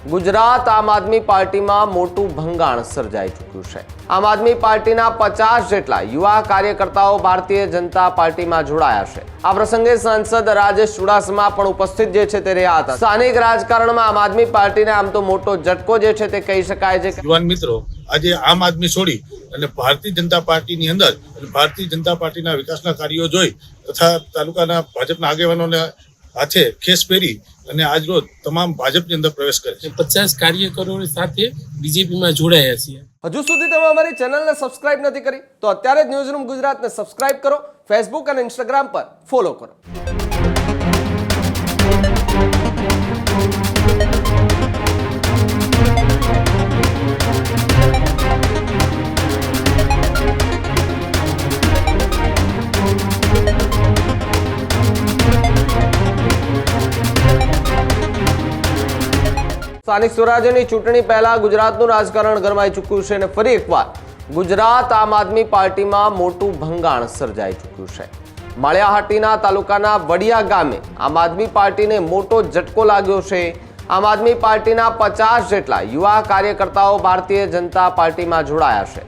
ગુજરાત આમ આદમી પાર્ટીમાં મોટું ભંગાણ સર્જાઈ ચૂક્યું છે। આમ આદમી પાર્ટીના 50 જેટલા યુવા કાર્યકર્તાઓ ભારતીય જનતા પાર્ટીમાં જોડાયા છે। આ પ્રસંગે સાંસદ રાજેશ ચુડાસમા પણ ઉપસ્થિત જે છે તે રહ્યા હતા। સ્થાનિક રાજકારણમાં આમ આદમી પાર્ટીને આમ તો મોટો ઝટકો જે છે તે કહી શકાય છે। યુવાન મિત્રો આજે આમ આદમી છોડી અને ભારતીય જનતા પાર્ટીની અંદર ભારતીય જનતા પાર્ટીના વિકાસના કાર્યો જોઈ તથા તાલુકાના ભાજપના આગેવાનોને હાથે ખેસ પહેરી અને આજ રોજ તમામ ભાજપની અંદર પ્રવેશ કરે છે। 50 કાર્યકરો સાથે બીજેપીમાં જોડાયા છીએ। હજુ સુધી તમે અમારી ચેનલને સબસ્ક્રાઇબ નથી કરી તો અત્યારે જ ન્યૂઝરૂમ ગુજરાતને સબસ્ક્રાઇબ કરો, ફેસબુક અને ઇન્સ્ટાગ્રામ પર ફોલો કરો। સ્થાનિક સ્વરાજ્યની ચૂંટણી પહેલા ગુજરાતનું રાજકારણ ગરમાઈ ચૂક્યું છે અને ફરી એકવાર ગુજરાત આમ આદમી પાર્ટીમાં મોટું ભંગાણ સર્જાઈ ચૂક્યું છે। માળિયાહાટીના તાલુકાના વડિયા ગામે આમ આદમી પાર્ટીને મોટો ઝટકો લાગ્યો છે। આમ આદમી પાર્ટીના 50 જેટલા યુવા કાર્યકર્તાઓ ભારતીય જનતા પાર્ટીમાં જોડાયા છે।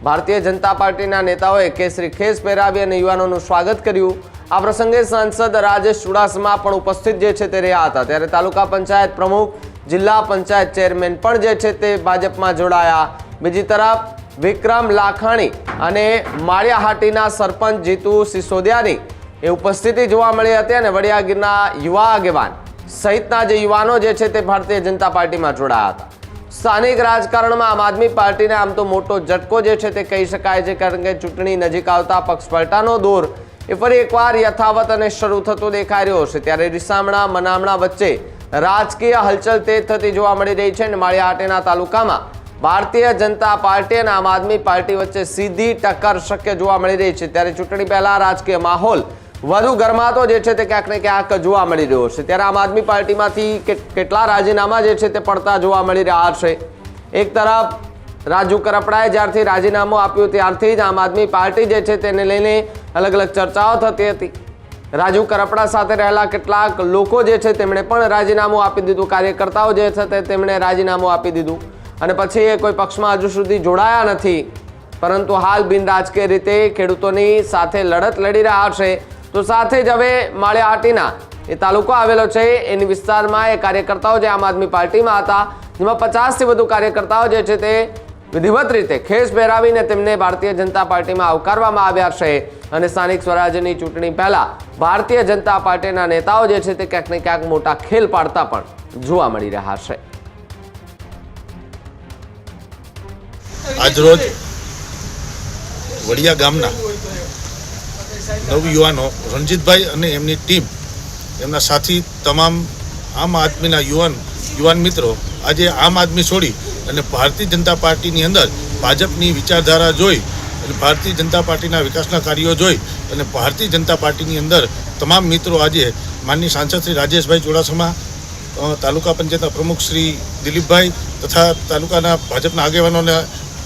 ભારતીય જનતા પાર્ટીના નેતાઓએ કેસરી ખેસ પહેરાવી અને યુવાનોનું સ્વાગત કર્યું। આ પ્રસંગે સાંસદ રાજેશ ચુડાસમા પણ ઉપસ્થિત જે છે તે રહ્યા હતા। ત્યારે તાલુકા પંચાયત પ્રમુખ, જિલ્લા પંચાયત ચેરમેન પણ જે છે તે ભાજપમાં જોડાયા। બીજી તરફ વિક્રમ લાખાણી અને માળિયાહાટીના સરપંચ જીતુ સિસોદિયાની એ ઉપસ્થિતિ જોવા મળી હતી અને વડિયા ગીરના યુવા આગેવાન સહિતના જે યુવાનો જે છે તે ભારતીય જનતા પાર્ટીમાં જોડાયા હતા। સ્થાનિક રાજકારણમાં આમ આદમી પાર્ટીને આમ તો મોટો ઝટકો જે છે તે કહી શકાય છે, કારણ કે ચૂંટણી નજીક આવતા પક્ષ પલટાનો દોર એ ફરી એકવાર યથાવત અને શરૂ થતો દેખાઈ રહ્યો છે। ત્યારે રીસામણા મનામણા વચ્ચે રાજકીય હલચલ તેજ થતી જોવા મળી રહી છે અને માળિયાહાટીના તાલુકામાં ભારતીય જનતા પાર્ટી અને આમ આદમી પાર્ટી વચ્ચે સીધી ટક્કર શક્ય જોવા મળી રહી છે। ત્યારે ચૂંટણી પહેલા રાજકીય માહોલ વધુ ગરમાતો જે છે તે ક્યાંક ને ક્યાંક જોવા મળી રહ્યો છે। ત્યારે આમ આદમી પાર્ટીમાંથી કેટલા રાજીનામા જે છે તે પડતા જોવા મળી રહ્યા છે। એક તરફ રાજુ કરપડાએ જ્યારથી રાજીનામું આપ્યું ત્યારથી જ આમ આદમી પાર્ટી જે છે તેને લઈને અલગ અલગ ચર્ચાઓ થતી હતી। રાજુ કરપડા સાથે રહેલા કેટલાક લોકો જે છે તેમણે પણ રાજીનામું આપી દીધું, કાર્યકર્તાઓ જે છે તેમણે રાજીનામું આપી દીધું અને પછી એ કોઈ પક્ષમાં હજુ સુધી જોડાયા નથી, પરંતુ હાલ બિનરાજકીય રીતે ખેડૂતોની સાથે લડત લડી રહ્યા છે। તો સાથે જ હવે માળિયાહાટીના એ તાલુકો આવેલો છે એની વિસ્તારમાં એ કાર્યકર્તાઓ જે આમ આદમી પાર્ટીમાં હતા, જેમાં 50થી વધુ કાર્યકર્તાઓ જે છે તે વિધિવત રીતે ખેસ પહેરાવીને તેમને ભારતીય જનતા પાર્ટીમાં આવકારવામાં આવ્યા છે અને સ્થાનિક સ્વરાજ્યની ચૂંટણી પહેલા ભારતીય જનતા પાર્ટીના નેતાઓ જે છે તે ક્યાંક ને ક્યાંક મોટા ખેલ પાડતા પણ જોવા મળી રહ્યા છે। આજરોજ વડિયા ગામના નવયુવાનો રણજીતભાઈ અને એમની ટીમ, એમના સાથી તમામ આમ આદમીના યુવાન મિત્રો આજે આમ આદમી છોડી અને ભારતીય જનતા પાર્ટીની અંદર ભાજપની વિચારધારા જોઈ અને ભારતીય જનતા પાર્ટીના વિકાસના કાર્યો જોઈ અને ભારતીય જનતા પાર્ટીની અંદર તમામ મિત્રો આજે માનનીય સાંસદ શ્રી રાજેશભાઈ ચુડાસમા, તાલુકા પંચાયતના પ્રમુખ શ્રી દિલીપભાઈ તથા તાલુકાના ભાજપના આગેવાનોને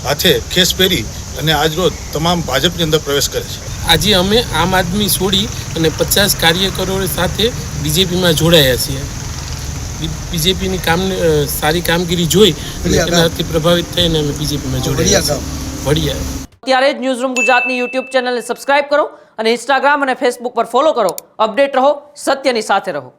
હાથે ખેસ પહેરી અને આજ રોજ તમામ ભાજપની અંદર પ્રવેશ કરે છે। આજે અમે આમ આદમી છોડી અને 50 કાર્યકરો સાથે બીજેપીમાં જોડાયા છીએ। બીજેપીની સારી કામગીરી જોઈ અને તેનાથી પ્રભાવિત થઈને અમે બીજેપીમાં જોડાયા છીએ। વડિયા ત્યારે જ ન્યૂઝરૂમ ગુજરાતની યુટ્યુબ ચેનલને સબસ્ક્રાઇબ કરો અને ઇન્સ્ટાગ્રામ અને ફેસબુક પર ફોલો કરો। અપડેટ રહો, સત્યની સાથે રહો।